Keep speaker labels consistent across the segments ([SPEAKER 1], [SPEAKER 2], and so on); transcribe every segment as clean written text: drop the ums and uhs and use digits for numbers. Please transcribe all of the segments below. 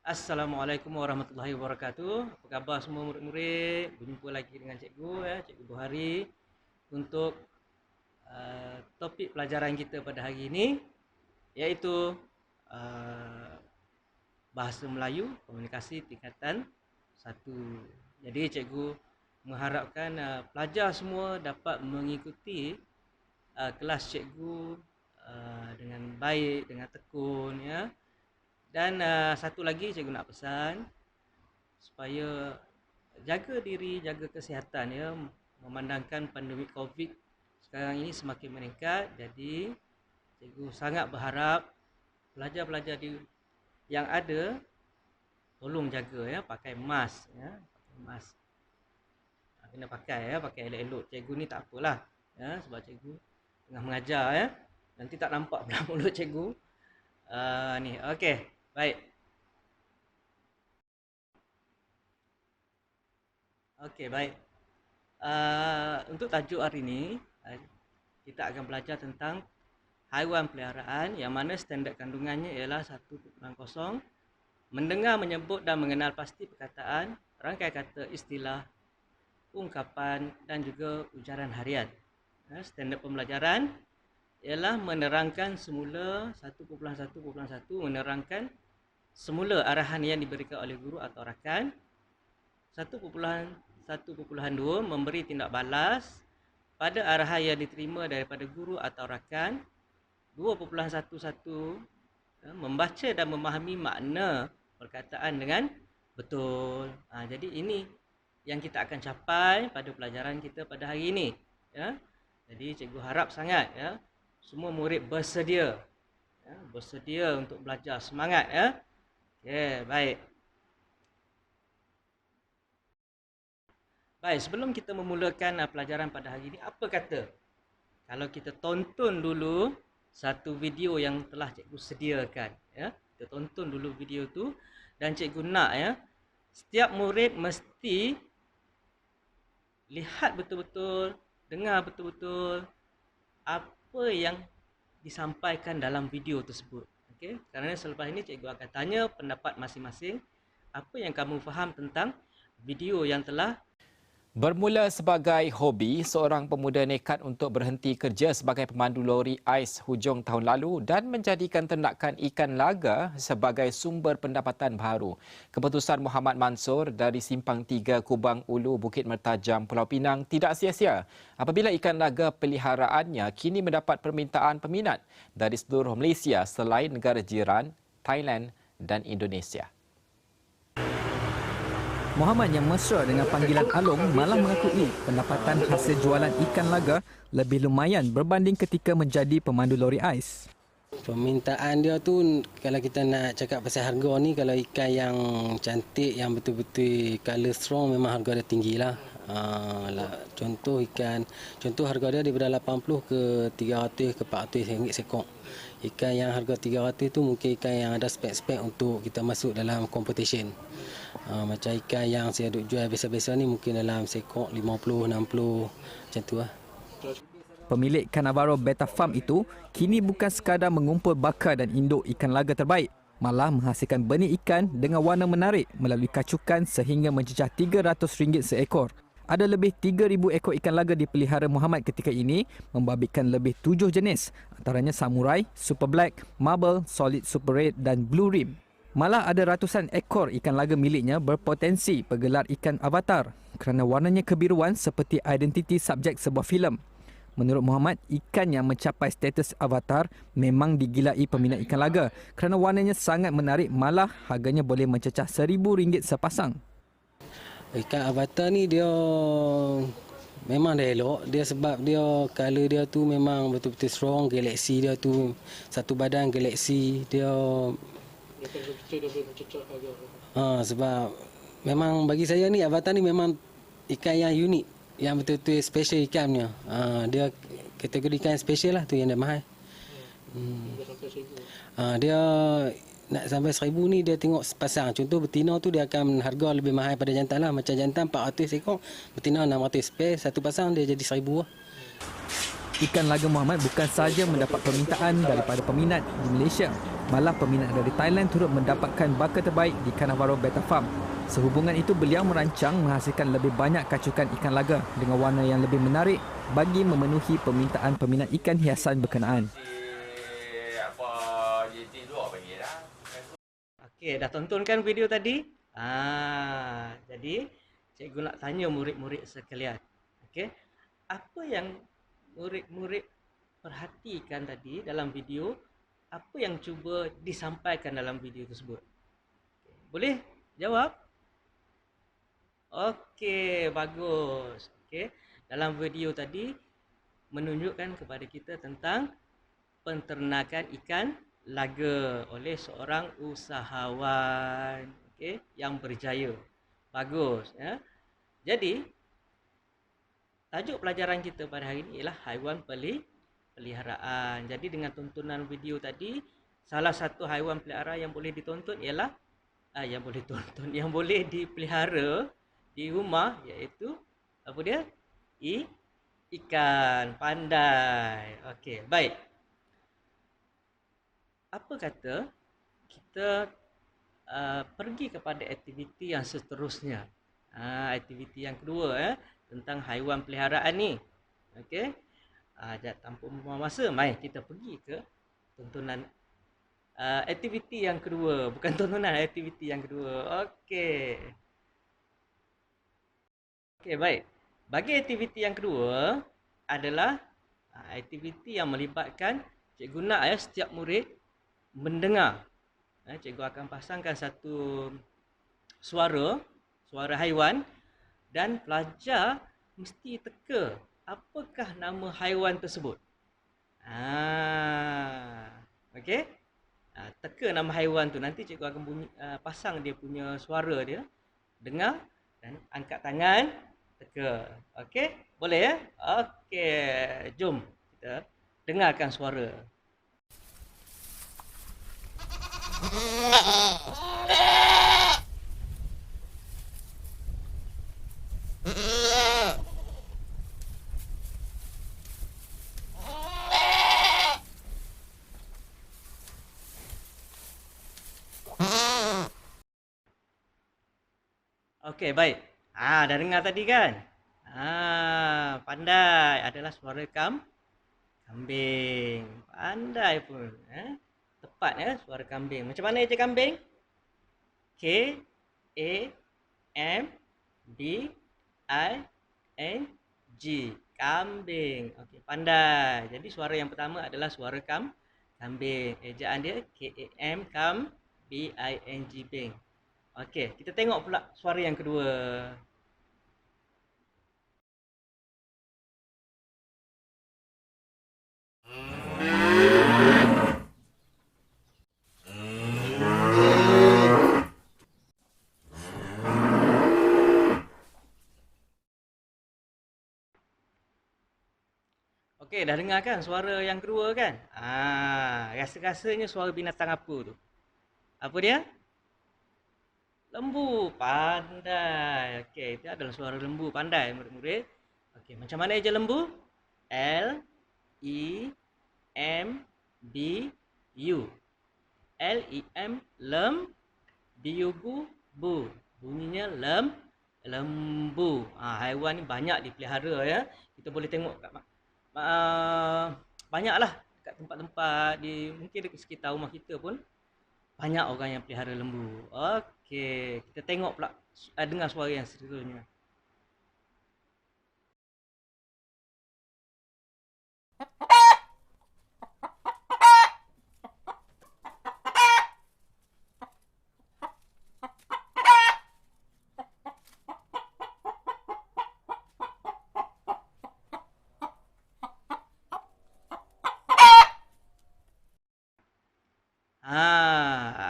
[SPEAKER 1] Assalamualaikum warahmatullahi wabarakatuh. Apa khabar semua murid-murid? Berjumpa lagi dengan cikgu Cikgu Buhari untuk topik pelajaran kita pada hari ini, iaitu uh, bahasa Melayu komunikasi tingkatan 1. Jadi cikgu mengharapkan pelajar semua dapat mengikuti kelas cikgu dengan baik, dengan tekun ya. Dan satu lagi cikgu nak pesan supaya jaga diri, jaga kesihatan ya, memandangkan pandemik Covid sekarang ini semakin meningkat. Jadi cikgu sangat berharap pelajar-pelajar yang ada tolong jaga ya, pakai mask ya, pakai mask. Kena pakai ya, pakai elok-elok. Cikgu ni tak apalah ya, sebab cikgu tengah mengajar ya. Nanti tak nampak pula mulut cikgu. Ni okey, baik. Okey, baik. Untuk tajuk hari ini, kita akan belajar tentang haiwan peliharaan yang mana standard kandungannya ialah 1.0. Mendengar, menyebut dan mengenal pasti perkataan, rangkai kata, istilah, ungkapan dan juga ujaran harian. Standard pembelajaran ialah menerangkan semula 1.1.1, menerangkan semula arahan yang diberikan oleh guru atau rakan. 1.1.2 memberi tindak balas pada arahan yang diterima daripada guru atau rakan. 2.11 membaca dan memahami makna perkataan dengan betul. Jadi ini yang kita akan capai pada pelajaran kita pada hari ini ya. Jadi cikgu harap sangat ya semua murid bersedia ya, bersedia untuk belajar, semangat ya. Okey, baik. Baik, sebelum kita memulakan pelajaran pada hari ini, apa kata kalau kita tonton dulu satu video yang telah cikgu sediakan ya. Kita tonton dulu video tu dan cikgu nak ya setiap murid mesti lihat betul-betul, dengar betul-betul apa yang disampaikan dalam video tersebut. Okey, kerana selepas ini cikgu akan tanya pendapat masing-masing, apa yang kamu faham tentang video yang telah.
[SPEAKER 2] Bermula sebagai hobi, seorang pemuda nekat untuk berhenti kerja sebagai pemandu lori ais hujung tahun lalu dan menjadikan ternakan ikan laga sebagai sumber pendapatan baru. Keputusan Muhammad Mansur dari Simpang 3 Kubang Ulu, Bukit Mertajam, Pulau Pinang tidak sia-sia apabila ikan laga peliharaannya kini mendapat permintaan peminat dari seluruh Malaysia selain negara jiran, Thailand dan Indonesia.
[SPEAKER 3] Muhammad yang mesra dengan panggilan Along malah mengakui pendapatan hasil jualan ikan laga lebih lumayan berbanding ketika menjadi pemandu lori ais.
[SPEAKER 4] Permintaan dia tu kalau kita nak cakap pasal harga ni, kalau ikan yang cantik yang betul-betul colour strong memang harga dia tinggi lah. Contoh harga dia daripada 80 ke 300 ke 400 ringgit sekok. Ikan yang harga 300 tu mungkin ikan yang ada spek-spek untuk kita masuk dalam competition. Macam ikan yang saya duk jual biasa-biasa ni mungkin dalam sekok 50, 60 macam tu lah.
[SPEAKER 3] Pemilik Cannavaro Betta Farm itu kini bukan sekadar mengumpul bakar dan induk ikan laga terbaik, malah menghasilkan benih ikan dengan warna menarik melalui kacukan sehingga mencecah RM300 seekor. Ada lebih 3,000 ekor ikan laga dipelihara Muhammad ketika ini, membabitkan lebih 7 jenis, antaranya Samurai, Super Black, Marble, Solid Super Red dan Blue Rim. Malah ada ratusan ekor ikan laga miliknya berpotensi bergelar ikan avatar kerana warnanya kebiruan seperti identiti subjek sebuah filem. Menurut Muhammad, ikan yang mencapai status avatar memang digilai peminat ikan laga kerana warnanya sangat menarik, malah harganya boleh mencecah RM1,000 sepasang.
[SPEAKER 4] Ikan avatar ni dia memang dah elok, dia sebab dia color dia tu memang betul-betul strong, galaksi dia tu satu badan galaksi dia. Sebab memang bagi saya ni avatar ni memang ikan yang unik, yang betul-betul special ikannya. Dia kategori ikan special lah tu yang dia mahal. Dia nak sampai 1,000 ni dia tengok sepasang. Contoh betina tu dia akan harga lebih mahal pada jantan lah. Macam jantan 400 ekor, betina 600. Pair satu pasang dia jadi 1,000 lah.
[SPEAKER 3] Ikan laga Muhammad bukan sahaja mendapat permintaan daripada peminat di Malaysia, Malah peminat dari Thailand turut mendapatkan bakal terbaik di Cannavaro Betta Farm. Sehubungan itu, beliau merancang menghasilkan lebih banyak kacukan ikan laga dengan warna yang lebih menarik bagi memenuhi permintaan peminat ikan hiasan berkenaan.
[SPEAKER 1] Okey, dah tonton kan video tadi? Jadi cikgu nak tanya murid-murid sekalian. Okey, apa yang murid-murid perhatikan tadi dalam video? Apa yang cuba disampaikan dalam video tersebut? Boleh jawab? Okey, bagus. Okey, dalam video tadi menunjukkan kepada kita tentang penternakan ikan laga oleh seorang usahawan, okey, yang berjaya. Bagus, ya. Jadi tajuk pelajaran kita pada hari ini ialah haiwan peliharaan. Jadi dengan tontonan video tadi, salah satu haiwan pelihara yang boleh ditonton ialah yang boleh dipelihara di rumah, iaitu apa dia? Ikan pandai. Okey, baik. Apa kata kita pergi kepada aktiviti yang seterusnya. Aktiviti yang kedua, tentang haiwan peliharaan ni. Okey. Tanpa membuang masa, mari kita pergi ke tontonan aktiviti yang kedua. Bukan tontonan, aktiviti yang kedua. Okey. Okey, baik. Bagi aktiviti yang kedua adalah aktiviti yang melibatkan cikgu nak setiap murid mendengar. Cikgu akan pasangkan satu suara haiwan dan pelajar mesti teka apakah nama haiwan tersebut. Okey. Teka nama haiwan tu, nanti cikgu akan pasang dia punya suara dia. Dengar dan angkat tangan, teka. Okey? Boleh ya? Okey, jom kita dengarkan suara. Okey, baik. Dah dengar tadi kan? Pandai adalah suara kambing. Pandai pun. Tepat ya, suara kambing. Macam mana eja kambing? K A M B I N G. Kambing. Okey, pandai. Jadi suara yang pertama adalah suara kambing. Ejaan dia K A M B I N G bing. Okey, kita tengok pula suara yang kedua. Okey, dah dengar kan suara yang kedua kan? Rasa-rasanya suara binatang apa tu? Apa dia? Lembu. Pandai. Okey, itu adalah suara lembu. Pandai murid-murid. Okey, macam mana eja lembu? L E M B U. L E M, lem, B U bu. Bunyinya lembu. Haiwan ni banyak dipelihara ya. Kita boleh tengok kat banyaklah dekat tempat-tempat mungkin dekat sekitar rumah kita pun banyak orang yang pelihara lembu. Okey, kita tengok pula dengar suara yang seterusnya.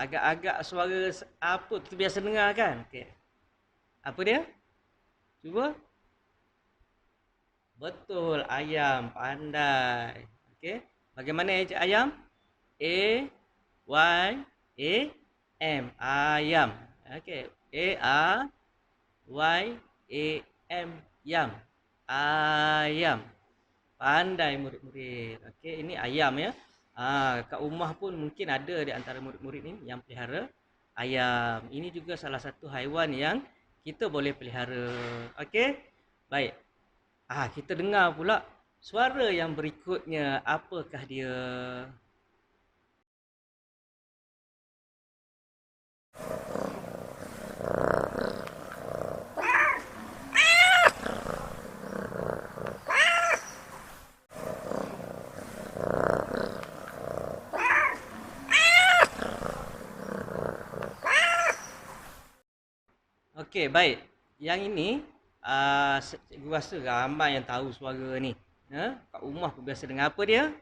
[SPEAKER 1] Agak-agak suara apa tu biasa dengar kan? Okey. Apa dia? Cuba. Betul, ayam. Pandai. Okey. Bagaimana eja ayam? A Y A M. Ayam. Okey. A Y A M. Yam. Ayam. Pandai murid-murid. Okey, ini ayam ya. Kat rumah pun mungkin ada di antara murid-murid ni yang pelihara ayam. Ini juga salah satu haiwan yang kita boleh pelihara. Okey? Baik. Kita dengar pula suara yang berikutnya. Apakah dia? Okey, baik. Yang ini, cikgu rasa ramai yang tahu suara ni. Kat rumah pun biasa dengar apa dia?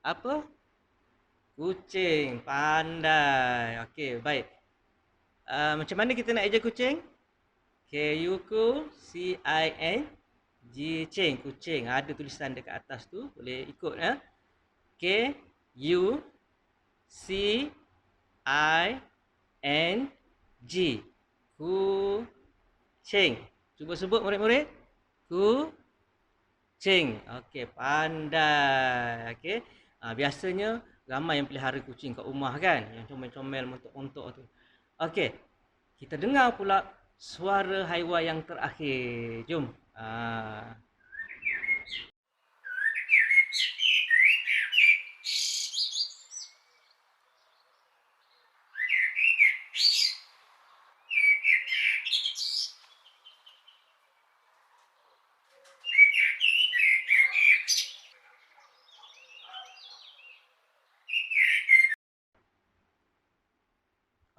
[SPEAKER 1] Apa? Kucing. Pandai. Okey, baik. Macam mana kita nak eja kucing? K-U-C-I-N-G, cing, kucing. Ada tulisan dekat atas tu, boleh ikut. K-U-C-I-N-G, kucing. Cuba sebut murid-murid. Kucing. Okey, pandai. Okey. Biasanya ramai yang pelihara kucing kat rumah kan, yang comel-comel montok-montok tu. Okey. Kita dengar pula suara haiwan yang terakhir. Jom.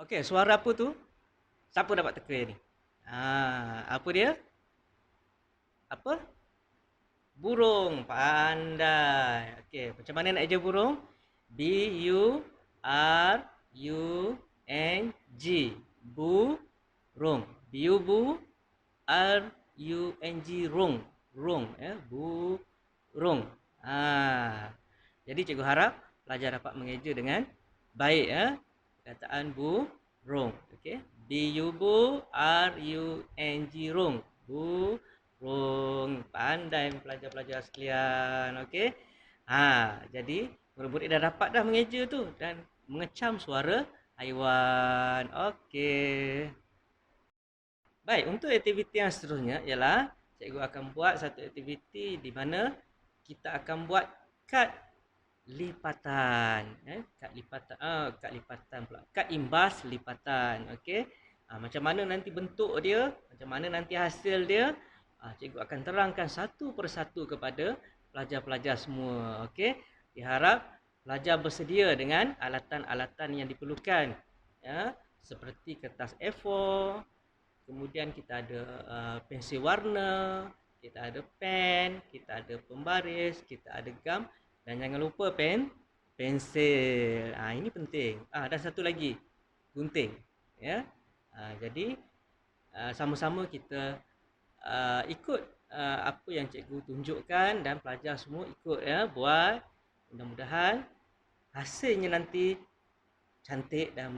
[SPEAKER 1] Okey, suara apa tu? Siapa dapat teka ni? Apa dia? Apa? Burung. Pandai. Okey, macam mana nak eja burung? B-U-R-U-N-G. Burung. B-U-R-U-N-G. Rung. Rung. Burung. Jadi cikgu harap pelajar dapat mengeja dengan baik. Perkataan burung. Okey. B-U-R-U-N-G. Rung. Burung. Pandai pelajar-pelajar sekalian. Okey. Jadi murid-murid dah dapat dah mengeja tu dan mengecam suara haiwan. Okey. Baik, untuk aktiviti yang seterusnya ialah cikgu akan buat satu aktiviti di mana kita akan buat kad lipatan. Kad lipatan. Kad lipatan pula. Kad imbas lipatan. Okey. Macam mana nanti bentuk dia, macam mana nanti hasil dia, cikgu akan terangkan satu persatu kepada pelajar-pelajar semua. Okey. Diharap pelajar bersedia dengan alatan-alatan yang diperlukan. Seperti kertas A4, kemudian kita ada pensil warna, kita ada pen, kita ada pembaris, kita ada gam, dan jangan lupa pensil. Ini penting. Dan satu lagi, gunting. Jadi sama-sama kita ikut apa yang cikgu tunjukkan dan pelajar semua ikut buat. Mudah-mudahan hasilnya nanti cantik dan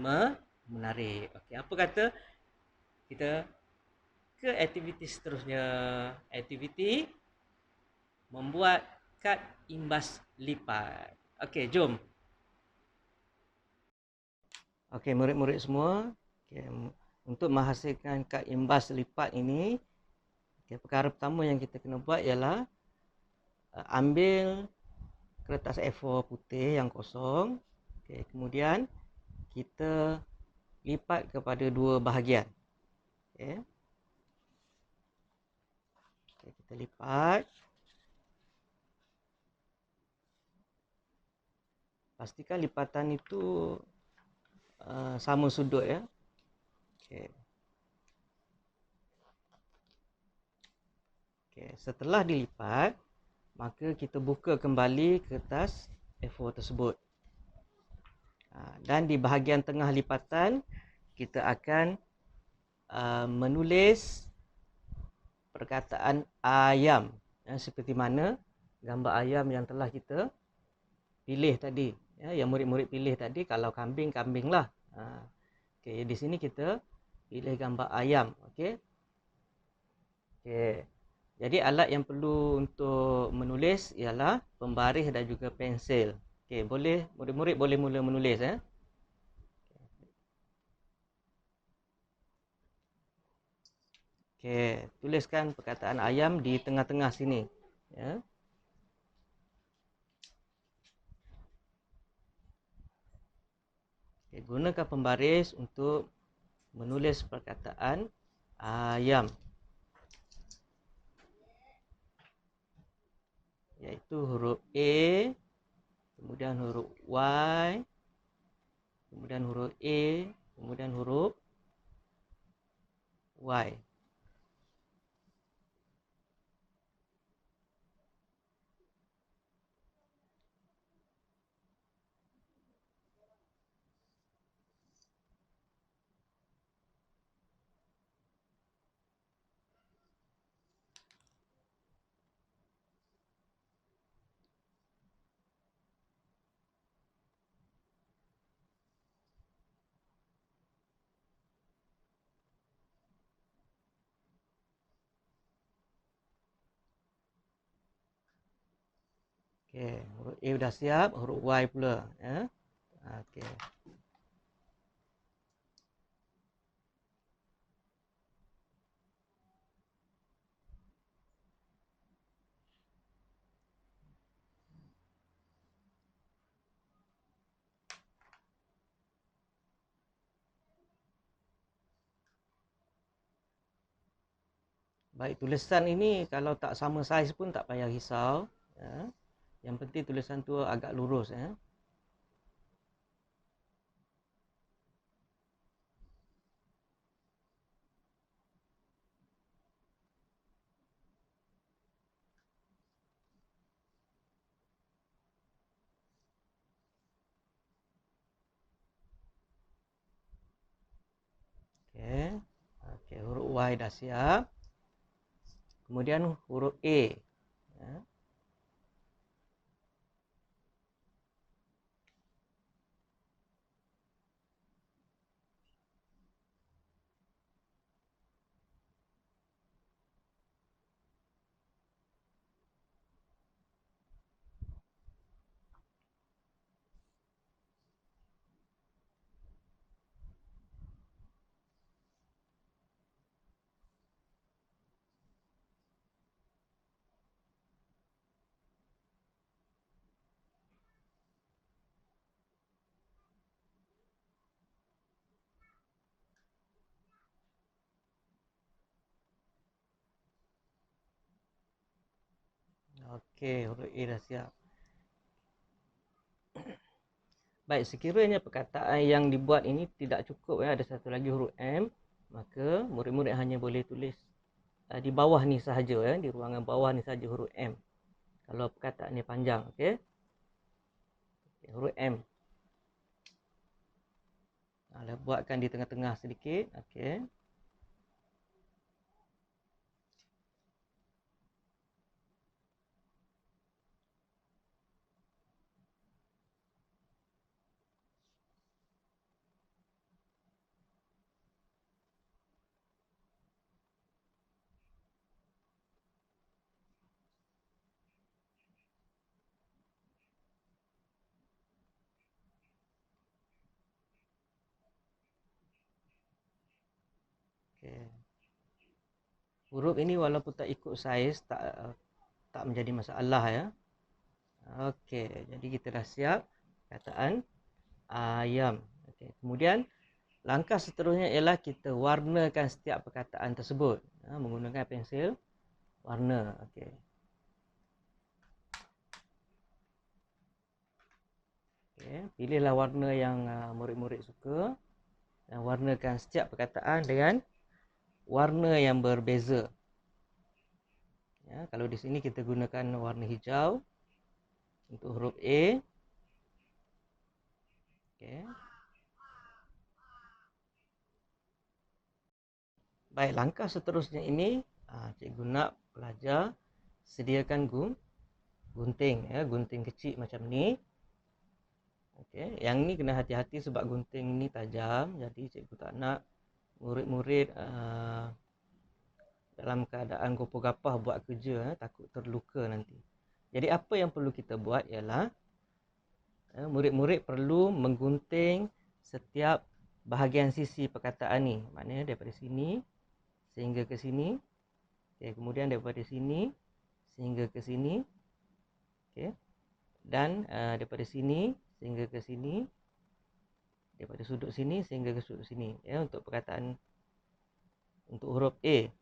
[SPEAKER 1] menarik. Okey, apa kata kita ke aktiviti seterusnya. Aktiviti membuat kad imbas lipat. Okey, jom. Okey, murid-murid semua. Okay. Untuk menghasilkan kad imbas lipat ini, perkara pertama yang kita kena buat ialah ambil kertas A4 putih yang kosong. Kemudian kita lipat kepada dua bahagian. Kita lipat. Pastikan lipatan itu sama sudut ya. Setelah dilipat, maka kita buka kembali kertas A4 tersebut. Dan di bahagian tengah lipatan kita akan menulis perkataan ayam, seperti mana gambar ayam yang telah kita pilih tadi, yang murid-murid pilih tadi. Kalau kambing, kambing lah. Di sini kita pilih gambar ayam. Okey. Jadi alat yang perlu untuk menulis ialah pembaris dan juga pensil. Okey, boleh murid-murid boleh mula menulis ya. Okey, tuliskan perkataan ayam di tengah-tengah sini ya. Okey, gunakan pembaris untuk menulis perkataan ayam, iaitu huruf A, kemudian huruf Y, kemudian huruf A, kemudian huruf Y. Okey, huruf A dah siap, huruf Y pula ya. Okey. Baik, tulisan ini kalau tak sama saiz pun tak payah risau ya. Yang penting tulisan tu agak lurus ya. Okey. Okey, huruf Y dah siap. Kemudian huruf A ya. Okey, huruf A dah siap. Baik, sekiranya perkataan yang dibuat ini tidak cukup ya, ada satu lagi huruf M, maka murid-murid hanya boleh tulis di bawah ni sahaja ya, di ruangan bawah ni sahaja huruf M. Kalau perkataan ni panjang, okey. Huruf M. Buatkan di tengah-tengah sedikit, okey. Okey. Huruf ini walaupun tak ikut saiz tak menjadi masalah ya. Okey, jadi kita dah siap perkataan ayam. Okey, kemudian langkah seterusnya ialah kita warnakan setiap perkataan tersebut menggunakan pensil warna. Okey. Okey, pilihlah warna yang murid-murid suka dan warnakan setiap perkataan dengan warna yang berbeza. Ya, kalau di sini kita gunakan warna hijau untuk huruf A. Okey. Baik, langkah seterusnya ini cikgu nak pelajar sediakan gunting ya, gunting kecil macam ni. Okey, yang ni kena hati-hati sebab gunting ni tajam, jadi cikgu tak nak murid-murid dalam keadaan gopoh-gapah buat kerja, takut terluka nanti. Jadi apa yang perlu kita buat ialah murid-murid perlu menggunting setiap bahagian sisi perkataan ni. Maknanya daripada sini sehingga ke sini. Okay, kemudian daripada sini sehingga ke sini. Okay. Dan daripada sini sehingga ke sini. Daripada sudut sini sehingga ke sudut sini. Ya, untuk perkataan untuk huruf A.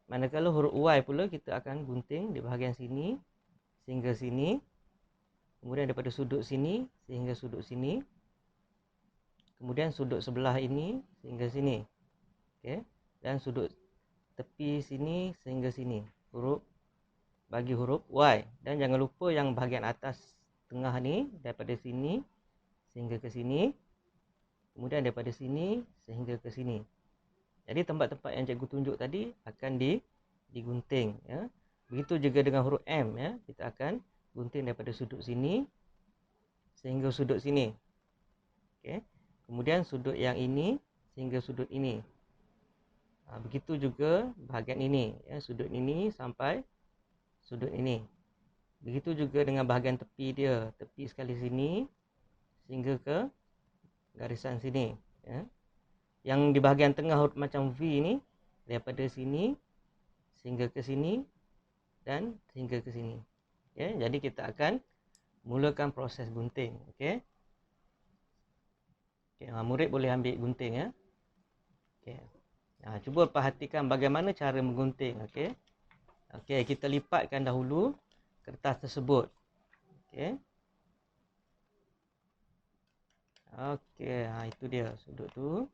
[SPEAKER 1] Manakala huruf Y pula kita akan gunting di bahagian sini sehingga sini. Kemudian daripada sudut sini sehingga sudut sini. Kemudian sudut sebelah ini sehingga sini. Okey. Dan sudut tepi sini sehingga sini. Bagi huruf Y. Dan jangan lupa yang bahagian atas tengah ni daripada sini sehingga ke sini. Kemudian daripada sini sehingga ke sini. Jadi tempat-tempat yang cikgu tunjuk tadi akan digunting. Ya. Begitu juga dengan huruf M. Ya. Kita akan gunting daripada sudut sini sehingga sudut sini. Okay. Kemudian sudut yang ini sehingga sudut ini. Begitu juga bahagian ini. Ya. Sudut ini sampai sudut ini. Begitu juga dengan bahagian tepi dia. Tepi sekali sini sehingga ke garisan sini. Ya. Yang di bahagian tengah macam V ni daripada sini sehingga ke sini dan sehingga ke sini. Okay, jadi kita akan mulakan proses gunting. Okay. Okay, murid boleh ambil gunting ya. Okay. Cuba perhatikan bagaimana cara menggunting. Okay. Okay, kita lipatkan dahulu kertas tersebut. Okay. Okay, itu dia sudut tu.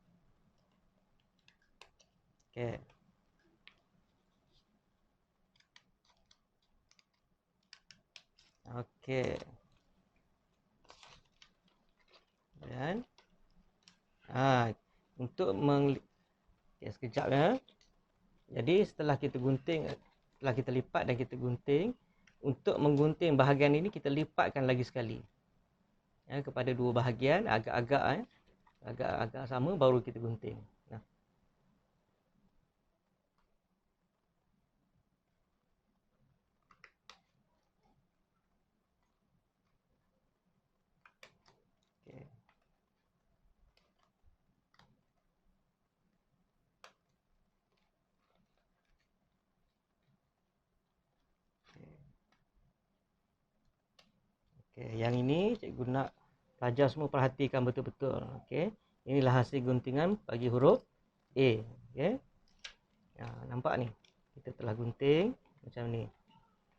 [SPEAKER 1] Okay. Okay. Dan untuk okay, sekejap ya. Jadi setelah kita gunting, setelah kita lipat dan kita gunting, untuk menggunting bahagian ini kita lipatkan lagi sekali. Ya, kepada dua bahagian agak-agak agak-agak sama baru kita gunting. Nah. Okay. Okay, yang ini cikgu nak pelajar semua perhatikan betul-betul. Okay. Inilah hasil guntingan bagi huruf A. Okay. Nampak ni. Kita telah gunting macam ni.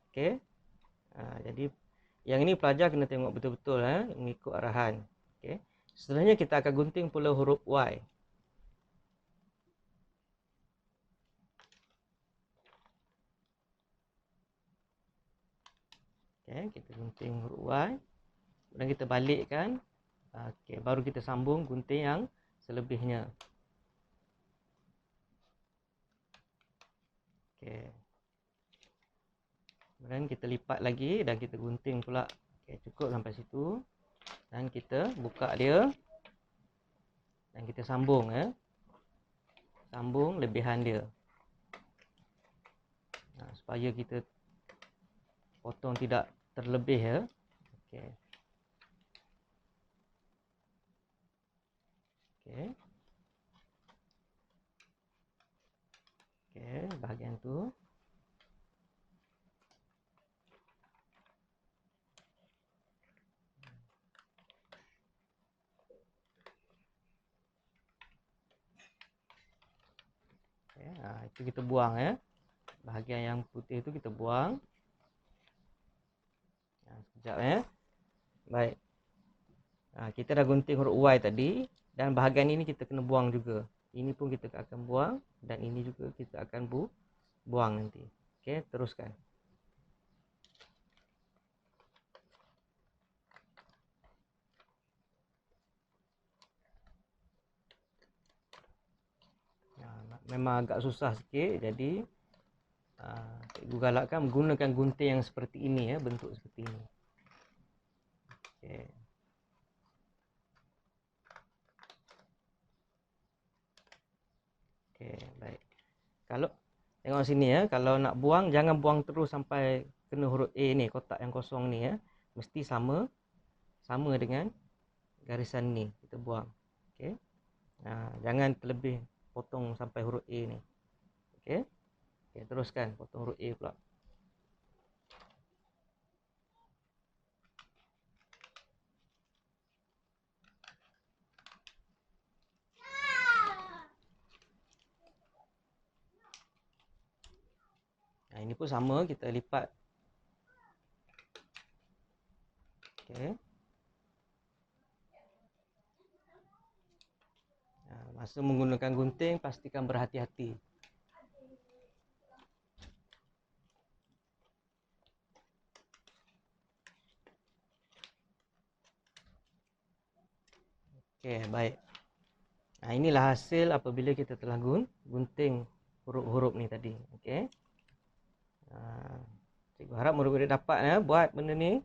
[SPEAKER 1] Okay. Jadi yang ini pelajar kena tengok betul-betul mengikut arahan. Okay. Seterusnya kita akan gunting pula huruf Y. Okay, kita gunting huruf Y. Kemudian kita balikkan. Okay, baru kita sambung gunting yang selebihnya. Okay. Kemudian kita lipat lagi dan kita gunting pula. Okay, cukup sampai situ. Dan kita buka dia. Dan kita sambung ya. Sambung lebihan dia. Supaya kita potong tidak terlebih ya. Okey. Okey. Okey, bahagian tu. Okey, itu kita buang ya. Bahagian yang putih itu kita buang. Sekejap ya. Baik. Kita dah gunting huruf Y tadi. Dan bahagian ini kita kena buang juga. Ini pun kita akan buang. Dan ini juga kita akan buang nanti. Okey, teruskan. Memang agak susah sikit. Jadi cikgu galakkan menggunakan gunting yang seperti ini ya. Bentuk seperti ini. Okey. Okey, baik. Tengok sini ya, kalau nak buang jangan buang terus sampai kena huruf A ni, kotak yang kosong ni ya. Mesti sama dengan garisan ni kita buang. Okey. Jangan terlebih potong sampai huruf A ni. Okey. Okey, teruskan potong huruf A pula. Ini pun sama, kita lipat. Okey. Masa menggunakan gunting, pastikan berhati-hati. Okey, baik. Inilah hasil apabila kita telah gunting huruf-huruf ni tadi. Okey. Cikgu harap murid-murid dapat ya buat benda ni.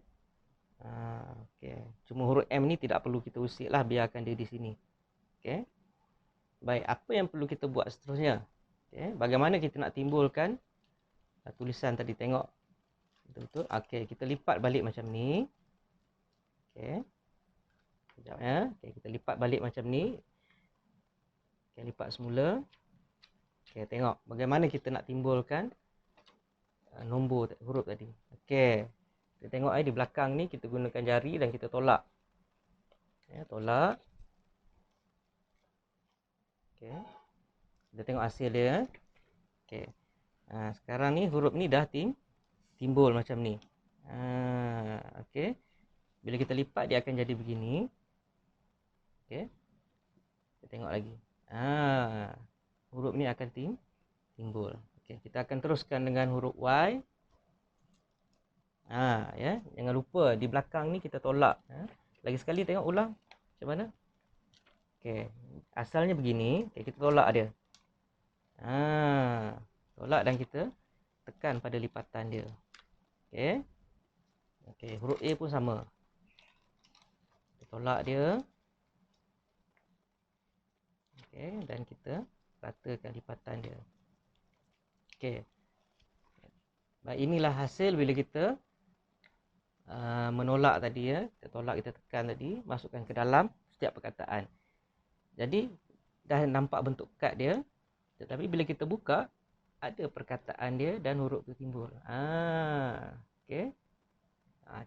[SPEAKER 1] Okey. Cuma huruf M ni tidak perlu kita usik lah, biarkan dia di sini. Okey. Baik, apa yang perlu kita buat seterusnya? Okey, bagaimana kita nak timbulkan tulisan tadi, tengok. Betul-betul. Okey, kita lipat balik macam ni. Okey. Sekejap ya. Okey, kita lipat balik macam ni. Okey, lipat semula. Okey, tengok bagaimana kita nak timbulkan nombor huruf tadi. Okey. Kita tengok di belakang ni kita gunakan jari dan kita tolak. Ya, tolak. Okey. Kita tengok hasil dia. Okey. Sekarang ni huruf ni dah timbul macam ni. Okey. Bila kita lipat dia akan jadi begini. Okey. Kita tengok lagi. Huruf ni akan timbul. Okey, kita akan teruskan dengan huruf Y. Ya, jangan lupa di belakang ni kita tolak. Lagi sekali tengok ulang macam mana. Okey, asalnya begini. Okey, kita tolak dia. Tolak dan kita tekan pada lipatan dia. Okey. Okey, huruf A pun sama. Kita tolak dia. Okey, dan kita ratakan lipatan dia. Okey. Baik, inilah hasil bila kita menolak tadi ya. Kita tolak, kita tekan tadi, masukkan ke dalam setiap perkataan. Jadi dah nampak bentuk kad dia. Tetapi bila kita buka, ada perkataan dia dan huruf tu timbul. Okey.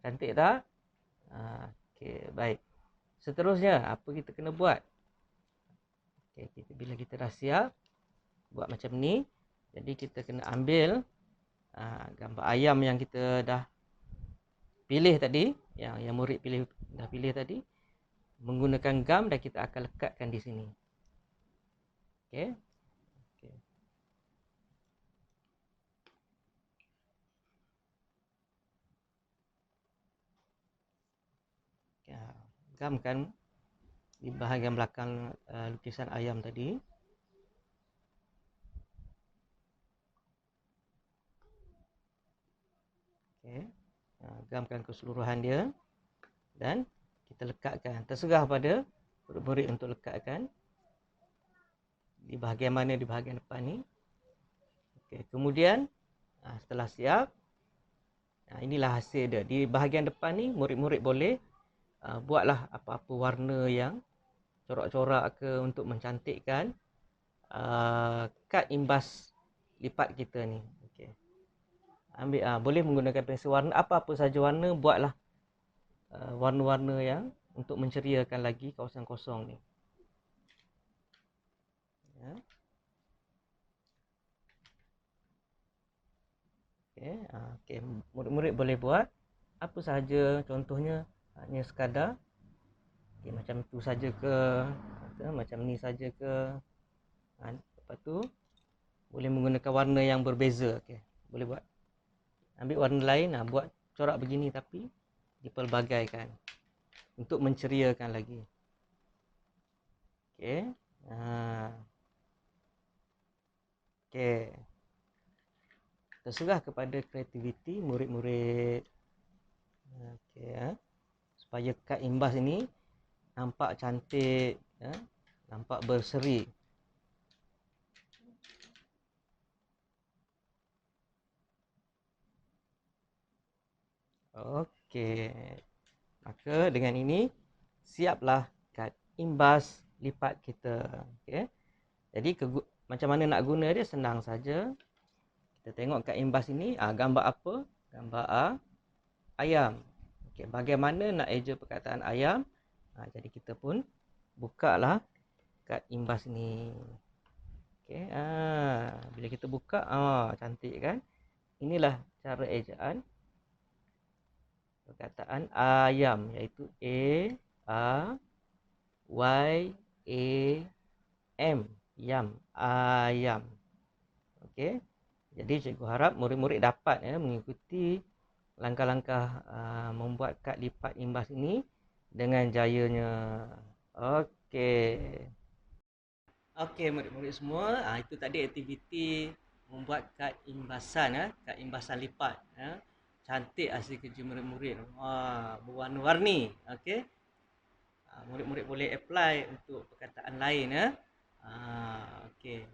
[SPEAKER 1] Cantik tak? Okey, baik. Seterusnya, apa kita kena buat? Okey, bila kita dah siap buat macam ni, jadi kita kena ambil gambar ayam yang kita dah pilih tadi, yang murid dah pilih tadi, menggunakan gam dan kita akan lekatkan di sini. Okey. Okey. Gamkan di bahagian belakang lukisan ayam tadi. Okey. Gamkan keseluruhan dia dan kita lekatkan. Terserah pada murid untuk lekatkan di bahagian mana, di bahagian depan ni. Okey, kemudian setelah siap, inilah hasil dia. Di bahagian depan ni murid-murid boleh buatlah apa-apa warna yang corak-corak ke untuk mencantikkan kad imbas lipat kita ni. Okey. Ambil boleh menggunakan pensel warna, apa-apa saja warna, buatlah warna-warna yang untuk menceriakan lagi kawasan kosong ni. Ya. Okey, murid-murid boleh buat apa sahaja, contohnya hanya sekadar macam tu saja ke, macam ni saja ke. Lepas tu boleh menggunakan warna yang berbeza. Okey, boleh buat. Ambil warna lain, buat corak begini tapi dipelbagaikan untuk menceriakan lagi. Okey. Okey. Terserah kepada kreativiti murid-murid. Okey, supaya kad imbas ini nampak cantik, nampak berseri. Okey. Maka dengan ini siaplah kad imbas lipat kita. Okey. Jadi macam mana nak guna dia, senang saja. Kita tengok kad imbas ini, gambar apa? Gambar ayam. Okey, bagaimana nak eja perkataan ayam? Jadi kita pun bukalah kad imbas ni. Okey, bila kita buka, cantik kan? Inilah cara ejaan perkataan ayam, iaitu A-A-Y-A-M, yam, ayam. Okey. Jadi cikgu harap murid-murid dapat mengikuti langkah-langkah membuat kad lipat imbas ini dengan jayanya. Okey. Okey murid-murid semua, itu tadi aktiviti membuat kad imbasan, kad imbasan lipat. Cantik hasil kerja murid-murid. Berwarna-warni. Okey. Murid-murid boleh apply untuk perkataan lain. Okey.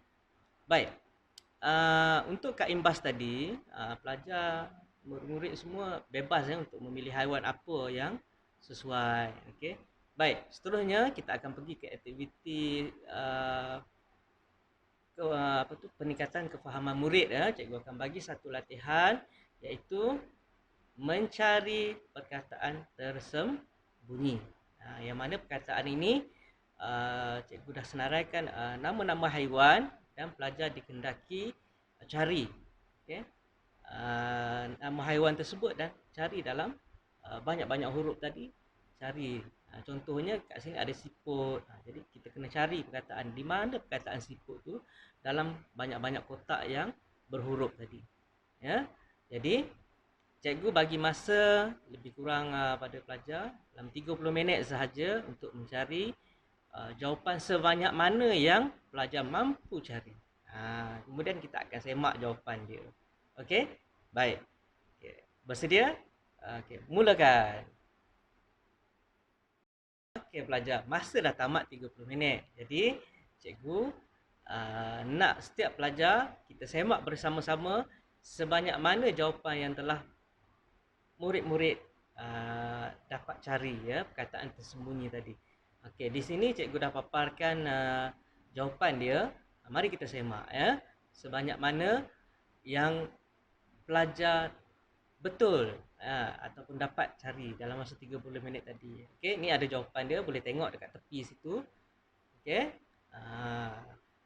[SPEAKER 1] Baik. Untuk kad imbas tadi, pelajar, murid-murid semua bebas untuk memilih haiwan apa yang sesuai. Okey. Baik, seterusnya kita akan pergi ke aktiviti peningkatan kefahaman murid. Cikgu akan bagi satu latihan, iaitu mencari perkataan tersembunyi. Yang mana perkataan ini cikgu dah senaraikan nama-nama haiwan dan pelajar dikendaki cari. Okay? Nama haiwan tersebut dan cari dalam banyak-banyak huruf tadi. Cari. Contohnya kat sini ada siput. Jadi kita kena cari perkataan di mana perkataan siput tu dalam banyak-banyak kotak yang berhuruf tadi. Ya. Jadi cikgu bagi masa lebih kurang pada pelajar dalam 30 minit sahaja untuk mencari jawapan sebanyak mana yang pelajar mampu cari. Kemudian kita akan semak jawapan dia. Okey? Baik. Okay. Bersedia? Okey, mulakan. Okey pelajar, masa dah tamat 30 minit. Jadi, cikgu nak setiap pelajar kita semak bersama-sama sebanyak mana jawapan yang telah murid-murid dapat cari perkataan tersembunyi tadi. Okey, di sini cikgu dah paparkan jawapan dia. Mari kita semak sebanyak mana yang pelajar betul ataupun dapat cari dalam masa 30 minit tadi. Okey, ni ada jawapan dia, boleh tengok dekat tepi situ. Okey.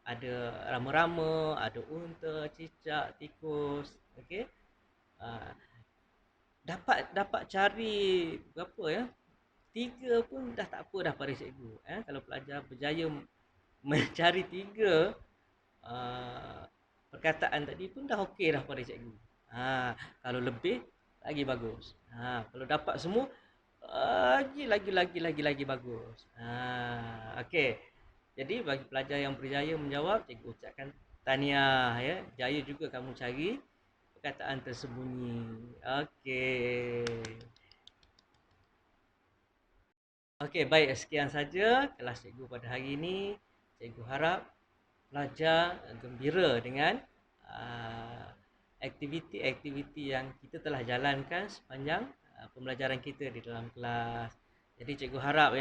[SPEAKER 1] Ada rama-rama, ada unta, cicak, tikus. Okey. Dapat cari berapa 3 pun dah tak apa dah pada cikgu. Kalau pelajar berjaya mencari 3 perkataan tadi pun dah okey dah pada cikgu. Kalau lebih lagi bagus. Kalau dapat semua lagi bagus. Okey. Jadi bagi pelajar yang berjaya menjawab, cikgu ucapkan tahniah Jaya juga kamu cari perkataan tersembunyi. Okey. Okey, baik, sekian saja kelas cikgu pada hari ini. Cikgu harap pelajar gembira dengan aktiviti-aktiviti yang kita telah jalankan sepanjang pembelajaran kita di dalam kelas. Jadi cikgu harap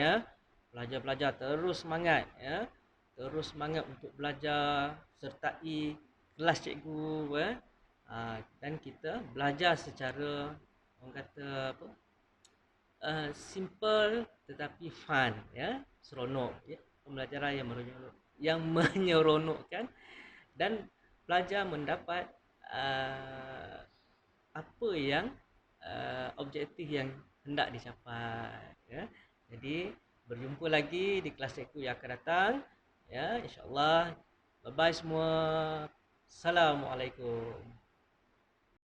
[SPEAKER 1] pelajar-pelajar terus semangat terus semangat untuk belajar, sertai kelas cikgu dan kita belajar secara orang kata apa? Simple tetapi fun seronok pembelajaran yang menyeronokkan dan pelajar mendapat apa yang objektif yang hendak dicapai Jadi berjumpa lagi di kelas cikgu yang akan datang insya-Allah. Bye bye semua. Assalamualaikum.